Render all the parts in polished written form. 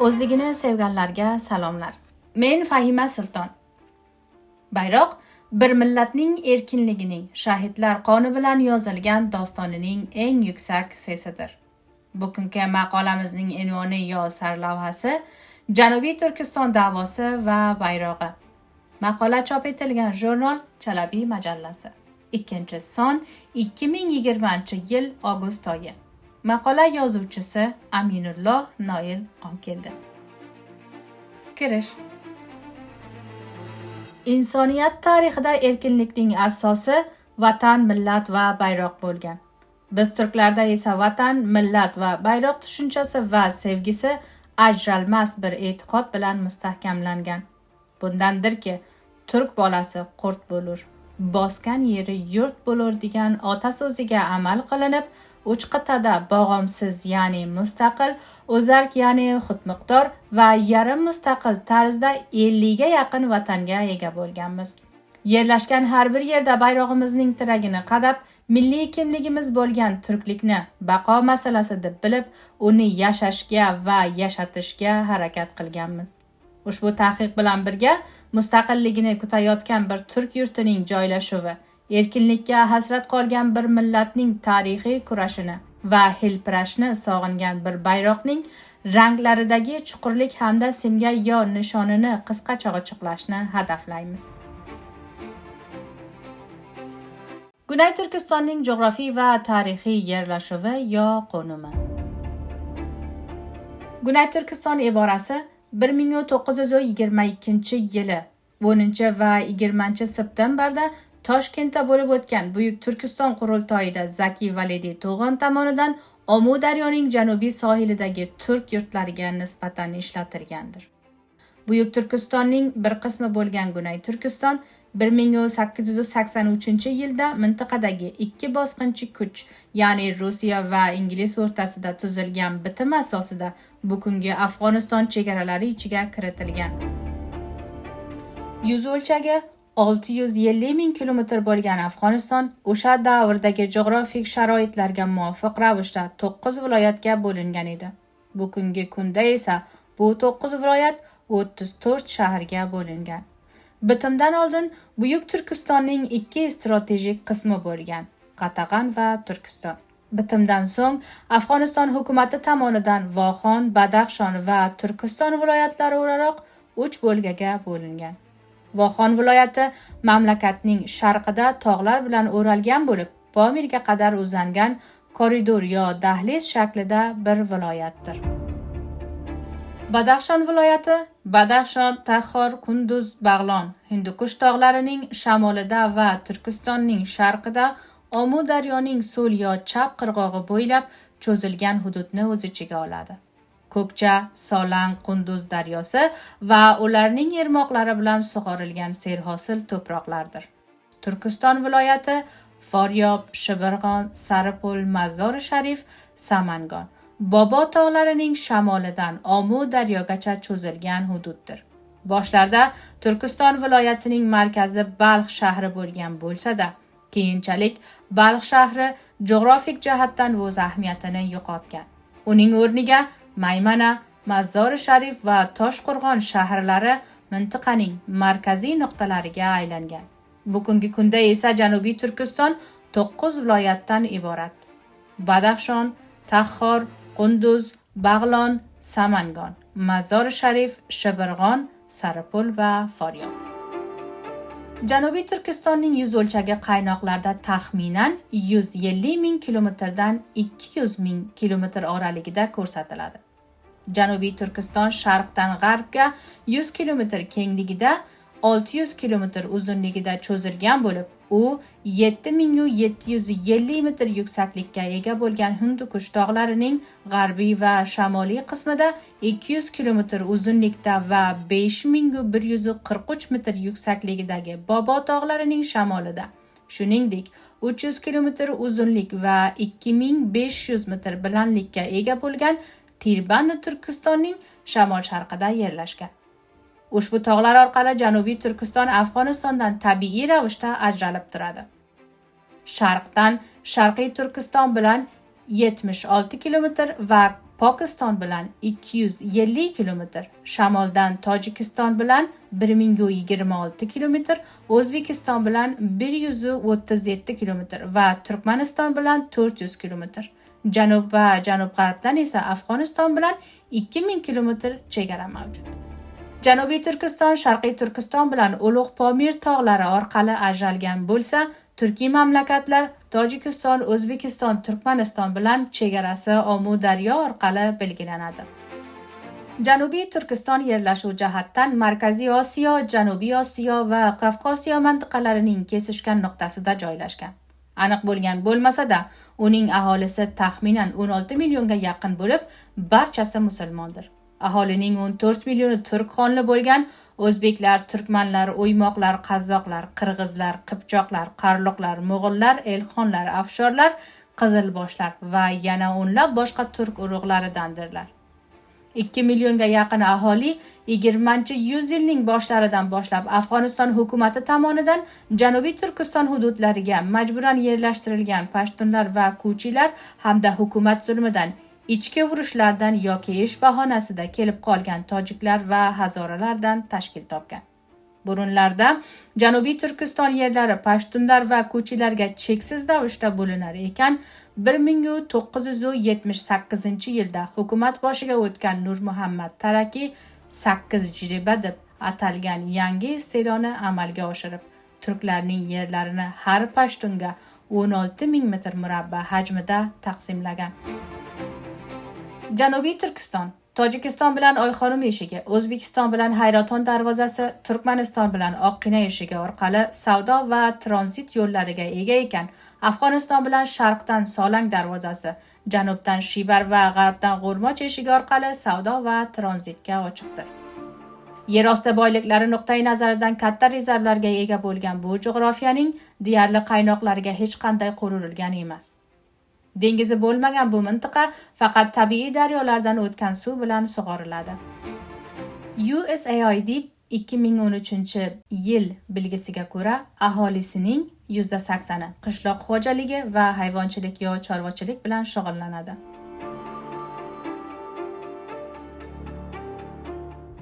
O'zligini sevganlarga salomlar. Men Fahima Sulton. Bayroq bir millatning erkinligining, shahidlar qoni bilan yozilgan dostonining eng yuksak sesidir. Bugungi maqolamizning unvoni yo sarlavhasi Janubiy Turkiston da'vosi va bayrog'i. Maqola chop etilgan jurnal Chalabi majallasi. 2-son 2020-yil avgust oyi. Maqola yozuvchisi Aminulloh Noil Qonkeldi. Kirish. Insoniyat tarixida erkinlikning asosi vatan, millat va bayroq bo'lgan. Biz turklarda esa vatan, millat va bayroq tushunchasi va sevgisi ajralmas bir e'tiqod bilan mustahkamlangan. Bundandirki, turk bolasi qurt bo'lur, bosgan yeri yurt bo'lur degan ota so'ziga amal qilinib, uch qit'ada bo'g'imsiz, ya'ni mustaqil, o'zark, ya'ni xudmiqdor va yarim mustaqil tarzda 50 ga yaqin vatanga ega bo'lganmiz. Yerlashgan har bir yerda bayrog'imizning tiragini qadab, milliy kimligimiz bo'lgan turklikni baqo masalasi deb bilib, uni yashashga va yashatishga harakat qilganmiz. Ushbu tahqiq bilan birga mustaqilligini kutayotgan bir turk yurtining joylashuvi, erkinlikka hasrat qolgan bir millatning tarixiy kurashini va hilpirashni sog'ingan bir bayroqning ranglaridagi chuqurlik hamda simga yo nishonini qisqacha ochiqlashni hadaflaymiz. Gunay Turkistonning jo'g'rofiy va tarixiy yerlashuvi yo qo'nimi. Gunay Turkiston iborasi 1922-yili 10 va 20-septemberda Toshkentda bo'lib o'tgan Buyuk Turkiston qurultoyida Zaki Validi To'g'on tomonidan Omu daryoning janubiy sohilidagi turk yurtlariga nisbatan ishlatilgandir. Buyuk Turkistonning bir qismi bo'lgan Gunay Turkiston 1883-yilda mintaqadagi ikki bosqinchi kuch, ya'ni Rossiya va Ingliz o'rtasida tuzilgan bitim asosida bugungi Afg'oniston chegaralari ichiga kiritilgan. Yuz o'lchagi 650 ming kilometr bo'lgan Afg'oniston o'sha davrdagi geografik sharoitlarga muvofiq ravishda 9 viloyatga bo'lingan edi. Bugungi kunda esa bu 9 viloyat 34 shaharga bo'lingan. Bitimdan oldin Buyuk Turkistonning ikki strategik qismi bo'lgan: Qatag'an va Turkiston. Bitimdan so'ng Afg'oniston hukumati tomonidan Voxon, Badaxshon va Turkiston viloyatlari o'laroq 3 bo'lgaga bo'lingan. Voxon viloyati mamlakatning sharqida tog'lar bilan o'ralgan bo'lib, Pomirga qadar uzangan koridor yo dahliz shaklida bir viloyatdir. Badaxshon viloyati Badaxshon, Taxor, Kunduz, Bag'lon, Hindukush tog'larining shamolida va Turkistonning sharqida Omu daryoning so'l yo chap qirg'og'i bo'ylab cho'zilgan hududni o'z ichiga oladi. Ko'kcha, Solang, Qunduz daryosi va ularning irmoqlari bilan sug'orilgan serhosil to'proqlardir. Turkiston viloyati Faryob, Shibirg'on, Saripul, Mazor-i Sharif, Samangon, Bobo tog'larining shamolidan Omu daryogacha cho'zilgan hududdir. Boshlarda Turkiston viloyatining markazi Balx shahri bo'lgan bo'lsa-da, keyinchalik Balx shahri jo'grafik jihatdan o'z ahamiyatini yo'qotgan. Uning o'rniga Maymana, Mazor-i Sharif va Toshqo'rg'on shaharlari mintaqaning markaziy nuqtalariga aylangan. Bugungi kunda esa Janubiy Turkiston 9 viloyatdan iborat: Badaxshon, Taxor, Qunduz, Bag'lon, Samangon, Mazor-i Sharif, Shibirg'on, Saripul va Faryob. Janubiy Turkistonning yuz o'lchagi qaynoqlarda taxminan 150 ming kilometrdan 200 ming kilometr oraligida ko'rsatiladi. Janubiy Turkiston sharqdan g'arbga 100 kilometr kengligida, 600 kilometr uzunligida cho'zilgan bo'lib, u 7750 metr yuksaklikka ega bo'lgan Hindukush tog'larining g'arbiy va shamoliy qismida 200 kilometr uzunlikda va 5143 metr yuksakligidagi Bobo tog'larining shamolida, shuningdek 300 kilometr uzunlik va 2500 metr balandlikka ega bo'lgan Tirband Turkistonning shamol-sharqida yerlashgan. Ushbu tog'lar orqali Janubiy Turkiston Afg'onistondan tabiiy ravishda ajralib turadi. Sharqdan Sharqiy Turkiston bilan 76 kilometr va Pokiston bilan 250 kilometr, shamoldan Tojikiston bilan 1026 kilometr, O'zbekiston bilan 137 kilometr va Turkmaniston bilan 400 kilometr. Janub va janub-g'arbdan esa Afg'oniston bilan 2000 kilometr chegara mavjud. Janubiy Turkiston Sharqiy Turkiston bilan Ulug' Pomir tog'lari orqali ajralgan bo'lsa, Turkiy mamlakatlar Tojikiston, O'zbekiston, Turkmaniston bilan chegarasi Omu daryo orqali belgilanadi. Janubiy Turkiston yerlashuv jihatdan Markaziy Osiyo, Janubiy Osiyo va Qafqosiyo mintaqalarining kesishgan nuqtasida joylashgan. Aniq bo'lgan bo'lmasa-da, uning aholisi taxminan 16 millionga yaqin bo'lib, barchasi musulmondir. Aholining 14 millioni turk qonli bo'lgan o'zbeklar, turkmanlar, o'ymoqlar, qazzoqlar, qirg'izlar, qipchoqlar, qarluqlar, mo'g'ullar, elxonlar, afshorlar, qizilboshlar va yana o'nlab boshqa turk urug'laridandirlar. 2 millionga yaqin aholi 20-yüzyilning boshlaridan boshlab Afg'oniston hukumati tomonidan Janubiy Turkiston hududlariga majburan yerlashtirilgan pashtunlar va kuchilar hamda hukumat zulmidan, ichki urushlardan yoki ish bahonasida kelib qolgan tojiklar va hazoralardan tashkil topgan. Burunlarda Janubiy Turkiston yerlari pashtunlar va kuchilarga cheksiz ravishda bo'linar ekan, 1978-yilda hukumat boshiga o'tgan Nurmuhammad Taraki 8 jiriba deb atalgan yangi istiloni amalga oshirib, turklarning yerlarini har pashtunga 16 ming metr murabba hajmida taqsimlagan. Janubiy Turkiston Tojikiston bilan Oyxonim eshigi, O'zbekiston bilan Hayraton darvozasi, Turkmaniston bilan Oqqina eshigi orqali savdo va tranzit yo'llariga ega ekan, Afg'oniston bilan sharqdan Solang darvozasi, janubdan Shibar va g'arbdan G'urmoch eshigi orqali savdo va tranzitga ochiqdir. Yer osti boyliklari nuqtai nazaridan katta rezervlarga ega bo'lgan bu jo'g'rofiyaning deyarli qaynoqlariga hech qanday qo'l urilgan emas. Dengizi bo'lmagan bu mintaqa faqat tabiiy daryolardan o'tgan suv bilan sug'oriladi. USAID 2013-yil bilgisiga ko'ra, aholisining 80% qishloq xo'jaligi va hayvonchilik yo chorvachilik bilan shug'ullanadi.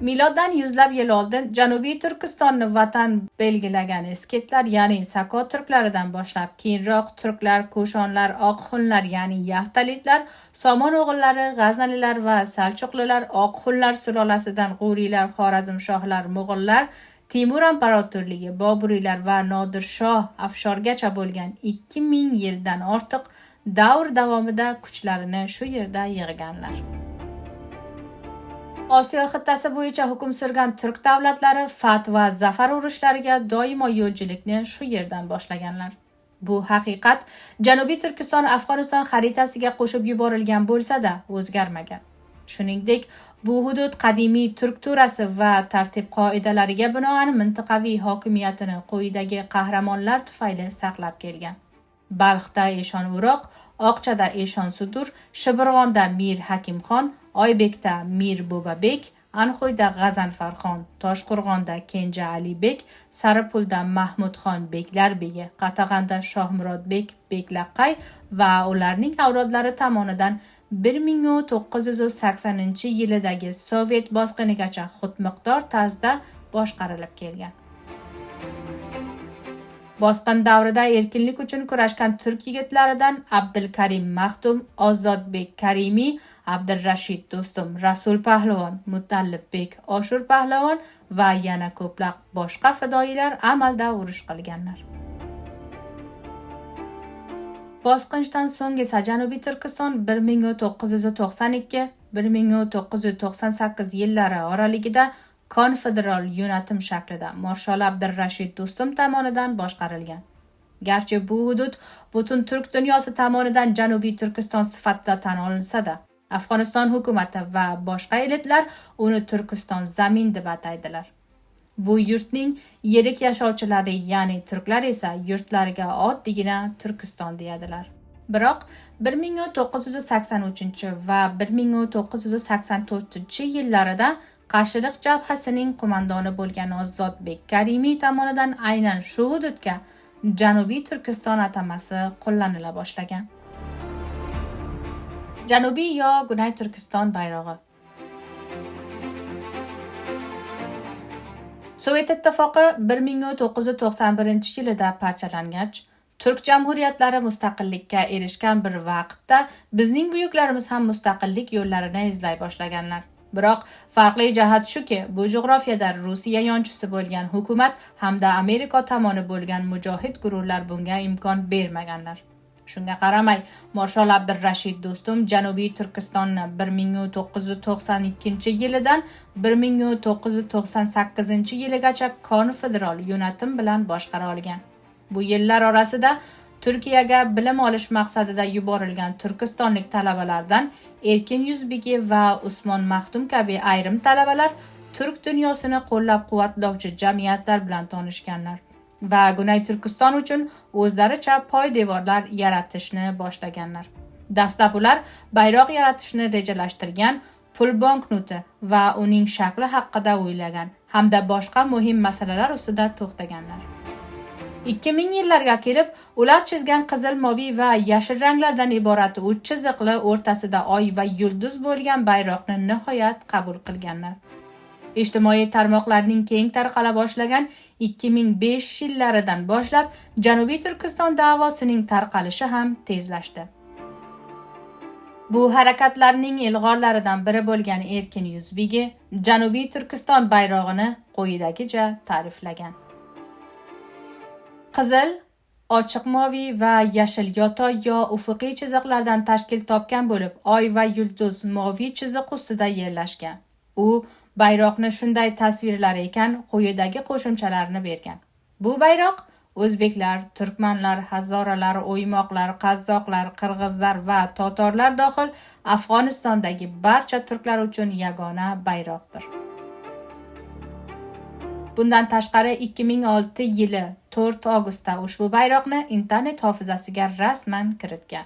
Miloddan yuzlab yil oldin Janubiy Turkistonni vatan belgilagan esketlar, ya'ni Sako turklaridan boshlab keyinroq turklar, ko'shonlar, oqxunlar, ya'ni yahtalitlar, Somon o'g'illari, g'aznalilar va saljuqlilar, oqxunlar sulolasidan g'uriylar, xorazmshohlar, mo'g'ullar, Timur imperatorligi, Boburiylar va Nodirshoh afshorgacha bo'lgan 2000 yildan ortiq davr davomida kuchlarini shu yerda yig'ganlar. Osiyo xittasi bo'yicha hukm surgan turk davlatlari fath va zafar urushlariga doimo yo'lchilikni shu yerdan boshlaganlar. Bu haqiqat Janubiy Turkiston Afg'oniston xaritasiga qo'shib yuborilgan bo'lsa-da, o'zgarmagan. Shuningdek, bu hudud qadimiy turk turasi va tartib qoidalariga binoan mintaqaviy hokimiyatini quyidagi qahramonlar tufayli saqlab kelgan. Balxda Eshon Uroq, Oqchada Eshon Sudur, Shibirg'onda Mir Hakimxon, Oybekda Mir Bo'babek, Anxoyda G'azanfarxon, Toshqo'rg'onda Kenja Alibek, Saripulda Mahmudxon Beklar begi, Qatag'anda Shohmurodbek Beklaqay va ularning avlodlari tomonidan 1980-yilidagi Sovet bosqinigacha xudmiqdor tarzda boshqarilib kelgan. Bosqin davrida erkinlik uchun kurashgan turk yigitlaridan Abdulkarim Maxdum, Ozodbek Karimiy, Abdurrashid Do'stum, Rasul Pahlavon, Mutallabbek Oshur Pahlavon va yana ko'plab boshqa fidoyilar amalda urush qilganlar. Bosqinchdan so'ng esa Janubiy Turkiston 1992-1998 yillari oralig'ida konfederal yo'natim shaklida Marshal Abdurrashid Do'stum tomonidan boshqarilgan. Garchi bu hudud butun turk dunyosi tomonidan Janubiy Turkiston sifatida tan olinsa-da, Afg'oniston hukumati va boshqa elitlar uni Turkiston zamin deb ataydilar. Bu yurtning yirik yashovchilari, ya'ni turklar esa yurtlariga oddiygina Turkiston deyadilar. Biroq 1983 va 1984 yillarida qarshilik jabhasining qo'mondoni bo'lgan Ozodbek Karimiy tomonidan aynan shu hududga Janubiy Turkiston atamasi qo'llanila boshlagan. Janubiy yo Gunay Turkiston bayrog'i. Sovet ittifoqi 1991-yilida parchalangach, Turk jamhuriyatlari mustaqillikka erishgan bir vaqtda bizning buyuklarimiz ham mustaqillik yo'llarini izlay boshlaganlar. Biroq farqli jihat shuki, bu jug'rofiyada Rossiya yonchisi bo'lgan hukumat hamda Amerika tomoni bo'lgan mujohid guruhlar bunga imkon bermaganlar. Shunga qaramay, Marshal Abdurrashid Do'stum Janubiy Turkistonni 1992-yildan 1998-yilgacha konfederal yo'natim bilan boshqara olgan. Bu yillar orasida Turkiyaga bilim olish maqsadida yuborilgan turkistonlik talabalardan Erkin Yuzbegi va Usmon Maxdum kabi ayrim talabalar turk dunyosini qo'llab-quvvatlovchi jamiyatlar bilan tanishganlar va Gunay Turkiston uchun o'zlaricha poydevorlar yaratishni boshlaganlar. Dastlab ular bayroq yaratishni rejalashtirgan, pul banknoti va uning shakli haqida o'ylagan hamda boshqa muhim masalalar ustida to'xtaganlar. 2000 yillarga kelib, ular chizgan qizil, moviy va yashil ranglardan iborat 3 chiziqli o'rtasida oy va yulduz bo'lgan bayroqni nihoyat qabul qilganlar. Ijtimoiy tarmoqlarning keng tarqala boshlagan 2005 yillaridan boshlab Janubiy Turkiston da'vosining tarqalishi ham tezlashdi. Bu harakatlarning ilg'orlaridan biri bo'lgan Erkin Yuzbegi Janubiy Turkiston bayrog'ini quyidagicha ta'riflagan. Qizil, ochiq moviy va yashil yotoy yo ufuqiy chiziqlardan tashkil topgan bo'lib, oy va yulduz moviy chiziq ustida yerlashgan. U bayroqni shunday tasvirlar ekan, quyidagi qo'shimchalarni bergan. Bu bayroq o'zbeklar, turkmanlar, hazoralar, o'ymoqlar, qazzoqlar, qirg'izlar va totorlar dohil Afg'onistondagi barcha turklar uchun yagona bayroqdir. Bundan tashqari 2006 yili 4 avgustda ushbu bayroqni internet hofizasiga rasman kiritgan.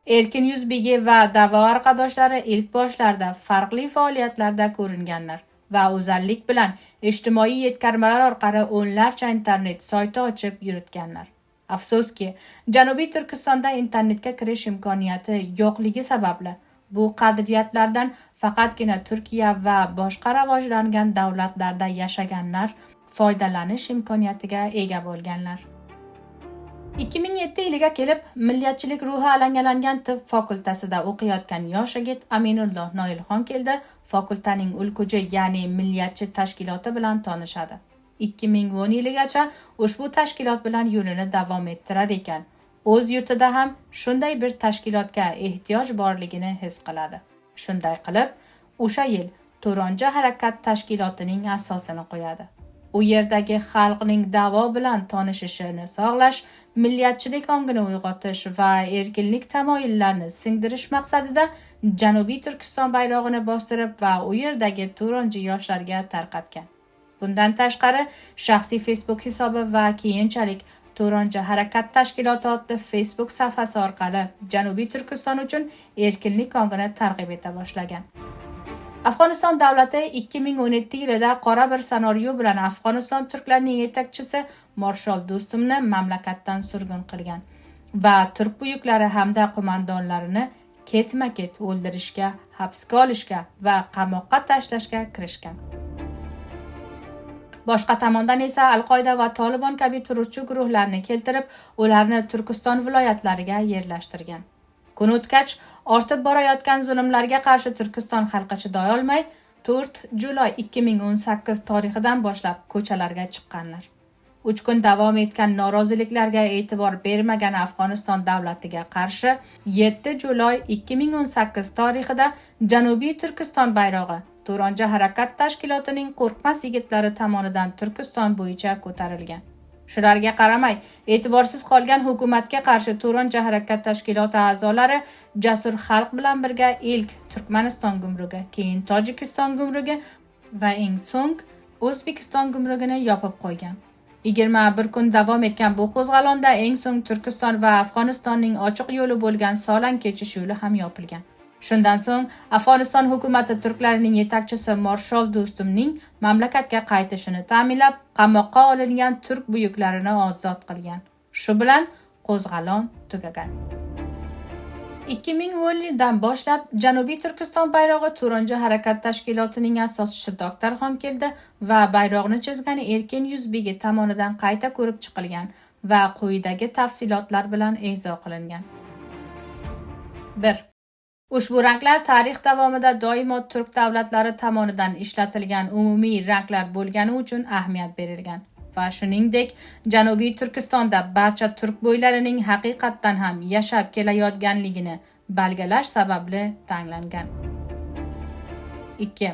Erkin Yuzbegi va da'vo arkadoshlari ilk boshlarda farqli faoliyatlarda ko'ringanlar va o'zallik bilan ijtimoiy yetkazmalar orqali o'nlarcha internet sayti ochib yuritganlar. Afsuski, Janubiy Turkistonda internetga kirish imkoniyati yo'qligi sababli bu qadriyatlardan faqatgina Turkiya va boshqa rivojlangan davlatlarda yashaganlar foydalanish imkoniyatiga ega bo'lganlar. 2007 yiliga kelib, milliyatchilik ruhi alangalangan tibb fakultasida o'qiyotgan yosh yigit Aminulloh Noilxon keldi, fakultaning ulkuji, ya'ni milliyatchi tashkiloti bilan tanishadi. 2010 yiligacha ushbu tashkilot bilan yo'lini davom ettirar ekan. O'z yurtida ham shunday bir tashkilotga ehtiyoj borligini his qiladi. Shunday qilib, o'sha yil Turonja harakat tashkilotining asosini qo'yadi. U yerdagi xalqning da'vo bilan tanishishini sog'lash, milliyatchilik ongini uyg'otish va erkinlik tamoyillarini singdirish maqsadida Janubiy Turkiston bayrog'ini bostirib va u yerdagi turonji yoshlarga tarqatgan. Bundan tashqari, shaxsiy Facebook hisobi va keyinchalik Turonja harakat tashkiloti adli Facebook sahifasi orqali Janubiy Turkiston uchun erkinlik ongini targ'ib eta boshlagan. Afg'oniston davlati 2017 yilida qora bir senaryo bilan Afg'oniston turklarining yetakchisi Marshal Do'stumni mamlakatdan surgun qilgan va turk buyuklari hamda qo'mondonlarini ketma-ket o'ldirishga, hibsga olishga va qamoqqa tashlashga kirishgan. Boshqa tomondan esa Al-Qoida va Tolibon kabi terrorchi guruhlarni keltirib, ularni Turkiston viloyatlariga yerlashtirgan. Kun o'tgach, ortib borayotgan zulmlarga qarshi Turkiston xalqi chiday olmay, 4 Julay 2018 tarixidan boshlab ko'chalarga chiqqanlar. 3 kun davom etgan noroziliklarga e'tibor bermagan Afg'oniston davlatiga qarshi 7 Julay 2018 tarixida Janubiy Turkiston bayrog'i Turonja harakat tashkilotining qo'rqmas yigitlari tomonidan Turkiston bo'yicha ko'tarilgan. Shularga qaramay, e'tiborsiz qolgan hukumatga qarshi Turonja harakat tashkiloti a'zolari jasur xalq bilan birga ilk Turkmaniston gumrugi, keyin Tojikiston gumrugi va eng so'ng O'zbekiston gumrugini yopib qo'ygan. 21 kun davom etgan bu qo'zg'alonda eng so'ng Turkiston va Afg'onistonning ochiq yo'li bo'lgan Solan kechish yo'li ham yopilgan. Shundan so'ng Afg'oniston hukumati turklarning yetakchisi Marshal Do'stumning mamlakatga qaytishini ta'minlab, qamoqqa olingan turk buyuklarini ozod qilgan. Shu bilan qo'zg'alon tugagan. 2010 yildan boshlab Janubiy Turkiston bayrog'i Turanji harakat tashkilotining asoschisi Dr. Xonkeldi va bayroqni chizgan Erkin Yuzbegi tomonidan qayta ko'rib chiqilgan va quyidagi tafsilotlar bilan izoh qilingan. 1. Ushbu ranglar tarix davomida doimo turk davlatlari tomonidan ishlatilgan umumiy ranglar bo'lgani uchun ahamiyat berilgan va shuningdek Janubiy Turkistonda barcha turk bo'ylarining haqiqatdan ham yashab kelayotganligini belgilash sababli tanlangan. 2.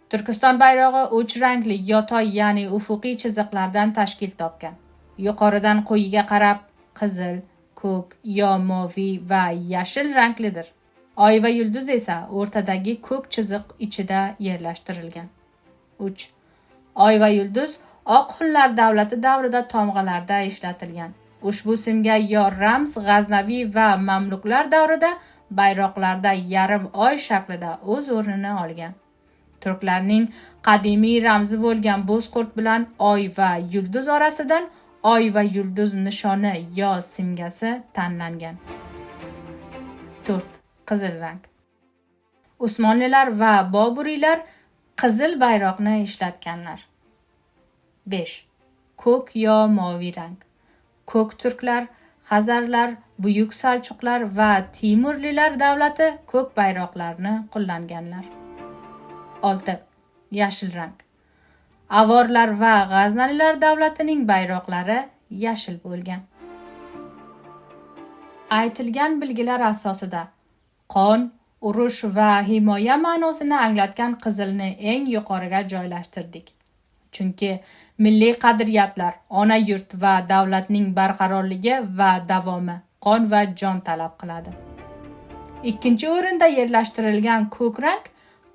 Turkiston bayrog'i 3 rangli yotoy, ya'ni ufuqiy chiziqlardan tashkil topgan. Yuqoridan quyiga qarab qizil, ko'k, yo moviy va yashil ranglidir. Oy va yulduz esa o'rtadagi ko'k chiziq ichida yerlashtirilgan. 3. Oy va yulduz Oq xunlar davlati davrida tomg'alarda ishlatilgan. Ushbu simga yo ramz G'aznaviy va Mamluklar davrida bayroqlarda yarim oy shaklida o'z o'rnini olgan. Turklarning qadimiy ramzi bo'lgan bo'zqurt bilan oy va yulduz orasidan oy va yulduz nishoni yo simgasi tanlangan. 4. Qizil rang. Usmonlilar va Boburiylar qizil bayroqni ishlatganlar. 5. Ko'k yo moviy rang. Ko'k turklar, Xazarlar, Buyuk Saljuqlar va Timurlilar davlati ko'k bayroqlarni qo'llanganlar. 6. Yashil rang. Avorlar va G'aznalilar davlatining bayroqlari yashil bo'lgan. Aytilgan bilgilar asosida qon, urush va himoya ma'nosini anglatgan qizilni eng yuqoriga joylashtirdik. Chunki milliy qadriyatlar, ona yurt va davlatning barqarorligi va davomi qon va jon talab qiladi. Ikkinchi o'rinda yerlashtirilgan ko'k rang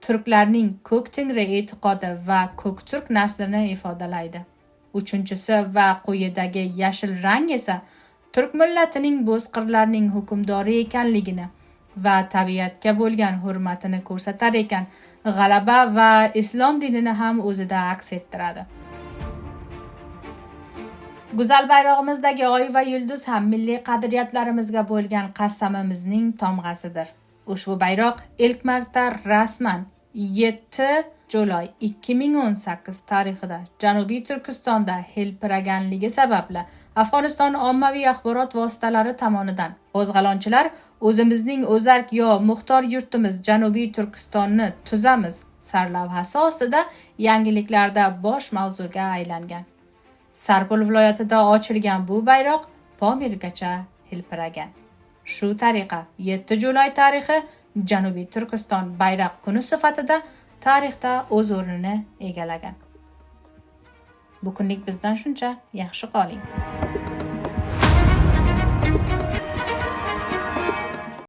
turklarning ko'k tengri e'tiqodi va ko'k turk naslini ifodalaydi. Uchinchisi va quyidagi yashil rang esa turk millatining bo'zqirlarning hukmdori ekanligini va tabiatga bo'lgan hurmatini ko'rsatar ekan, g'alaba va islom dinini ham o'zida aks ettiradi. Go'zal bayrog'imizdagi oy va yulduz ham milliy qadriyatlarimizga bo'lgan qasamimizning tomg'asidir. Ushbu bayroq ilk marta rasman 7 Julay 2018 tarixida Janubiy Turkistonda hilpiraganligi sababli Afg'oniston ommaviy axborot vositalari tomonidan qo'zg'alonchilar o'zimizning o'zark yo muxtor yurtimiz Janubiy Turkistonni tuzamiz sarlavhasi ostida yangiliklarda bosh mavzuga aylangan. Sarpul viloyatida ochilgan bu bayroq Pomirgacha hilpiragan. Shu tariqa 7 Julay tarixi Janubiy Turkiston bayroq kuni sifatida tarixda o'z o'rnini egallagan. Bu kunlik bizdan shuncha. Yaxshi qoling.